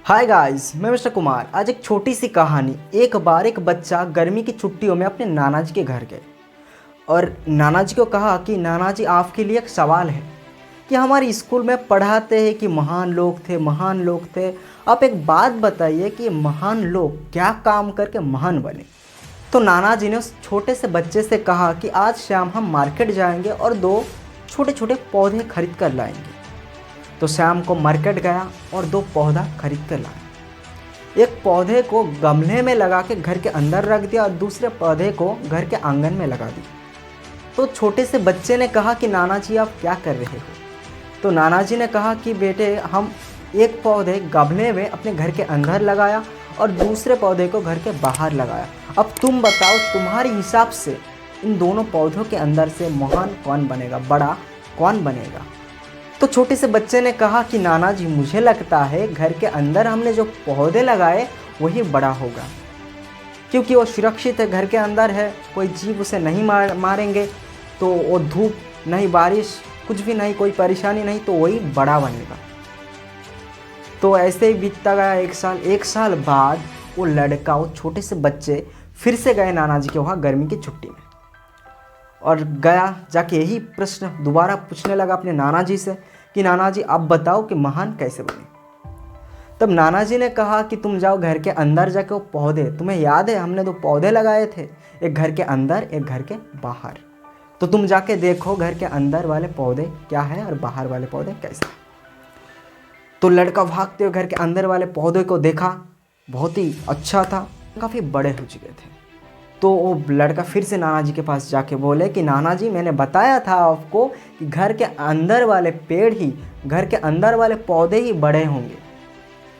Hi guys, मैं mister Kumar. आज एक छोटी सी कहानी। एक बार एक बच्चा गर्मी की छुट्टियों में अपने नाना जी के घर गए और नाना जी को कहा कि नाना जी, आपके लिए एक सवाल है कि हमारे स्कूल में पढ़ाते हैं कि महान लोग थे, महान लोग थे। आप एक बात बताइए कि महान लोग क्या काम करके महान बने। तो नाना जी ने उस छोटे से बच्चे से कहा कि आज शाम हम मार्केट जाएंगे और दो छोटे छोटे पौधे खरीद कर लाएंगे। तो शाम को मार्केट गया और दो पौधा खरीद कर लाया। एक पौधे को गमले में लगा के घर के अंदर रख दिया और दूसरे पौधे को घर के आंगन में लगा दिया। तो छोटे से बच्चे ने कहा कि नाना जी, आप क्या कर रहे हो। तो नाना जी ने कहा कि बेटे, हम एक पौधे गमले में अपने घर के अंदर लगाया और दूसरे पौधे को घर के बाहर लगाया। अब तुम बताओ, तुम्हारे हिसाब से इन दोनों पौधों के अंदर से महान कौन बनेगा, बड़ा कौन बनेगा। तो छोटे से बच्चे ने कहा कि नाना जी, मुझे लगता है घर के अंदर हमने जो पौधे लगाए वही बड़ा होगा, क्योंकि वो सुरक्षित है, घर के अंदर है, कोई जीव उसे नहीं मारेंगे। तो वो धूप नहीं, बारिश, कुछ भी नहीं, कोई परेशानी नहीं, तो वही बड़ा बनेगा। तो ऐसे ही बीतता गया एक साल बाद वो लड़का, वो छोटे से बच्चे फिर से गए नाना जी के वहाँ गर्मी की छुट्टी में और गया जाके यही प्रश्न दोबारा पूछने लगा अपने नाना जी से कि नाना जी, आप बताओ कि महान कैसे बने। तब नाना जी ने कहा कि तुम जाओ घर के अंदर जाके वो पौधे, तुम्हें याद है हमने दो पौधे लगाए थे, एक घर के अंदर एक घर के बाहर। तो तुम जाके देखो घर के अंदर वाले पौधे क्या है और बाहर वाले पौधे कैसे। तो लड़का भागते हुए घर के अंदर वाले पौधे को देखा, बहुत ही अच्छा था, काफ़ी बड़े हो चुके थे। तो वो लड़का फिर से नाना जी के पास जाके बोले कि नाना जी, मैंने बताया था आपको कि घर के अंदर वाले पेड़ ही, घर के अंदर वाले पौधे ही बड़े होंगे।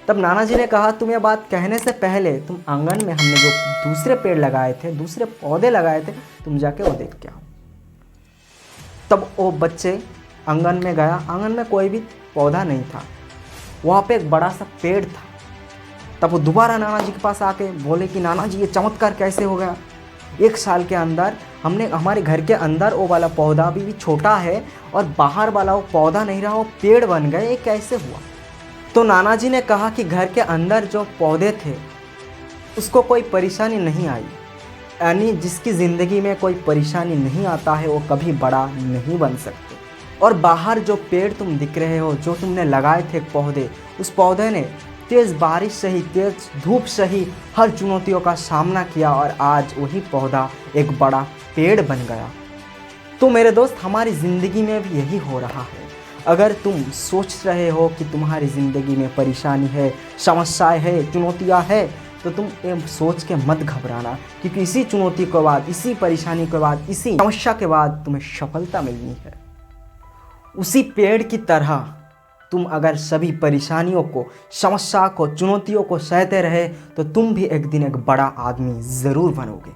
तब नाना जी ने कहा, तुम ये बात कहने से पहले तुम आंगन में हमने जो दूसरे पेड़ लगाए थे, दूसरे पौधे लगाए थे, तुम जाके वो देख के आओ। तब वो बच्चे आंगन में गया। आंगन में कोई भी पौधा नहीं था, वहाँ पे एक बड़ा सा पेड़ था। तब वो दोबारा नाना जी के पास आके बोले कि नाना जी, ये चमत्कार कैसे हो गया। एक साल के अंदर हमने हमारे घर के अंदर वो वाला पौधा भी छोटा है और बाहर वाला वो पौधा नहीं रहा, वो पेड़ बन गए, ये कैसे हुआ। तो नाना जी ने कहा कि घर के अंदर जो पौधे थे उसको कोई परेशानी नहीं आई, यानी जिसकी ज़िंदगी में कोई परेशानी नहीं आता है वो कभी बड़ा नहीं बन सकते। और बाहर जो पेड़ तुम दिख रहे हो, जो तुमने लगाए थे पौधे, उस पौधे ने तेज़ बारिश सही, तेज़ धूप सही, हर चुनौतियों का सामना किया और आज वही पौधा एक बड़ा पेड़ बन गया। तो मेरे दोस्त, हमारी ज़िंदगी में भी यही हो रहा है। अगर तुम सोच रहे हो कि तुम्हारी ज़िंदगी में परेशानी है, समस्याएं है, चुनौतियां है, तो तुम ये सोच के मत घबराना, क्योंकि इसी चुनौती के बाद, इसी परेशानी के बाद, इसी समस्या के बाद तुम्हें सफलता मिलनी है। उसी पेड़ की तरह तुम अगर सभी परेशानियों को, समस्या को, चुनौतियों को सहते रहे तो तुम भी एक दिन एक बड़ा आदमी ज़रूर बनोगे।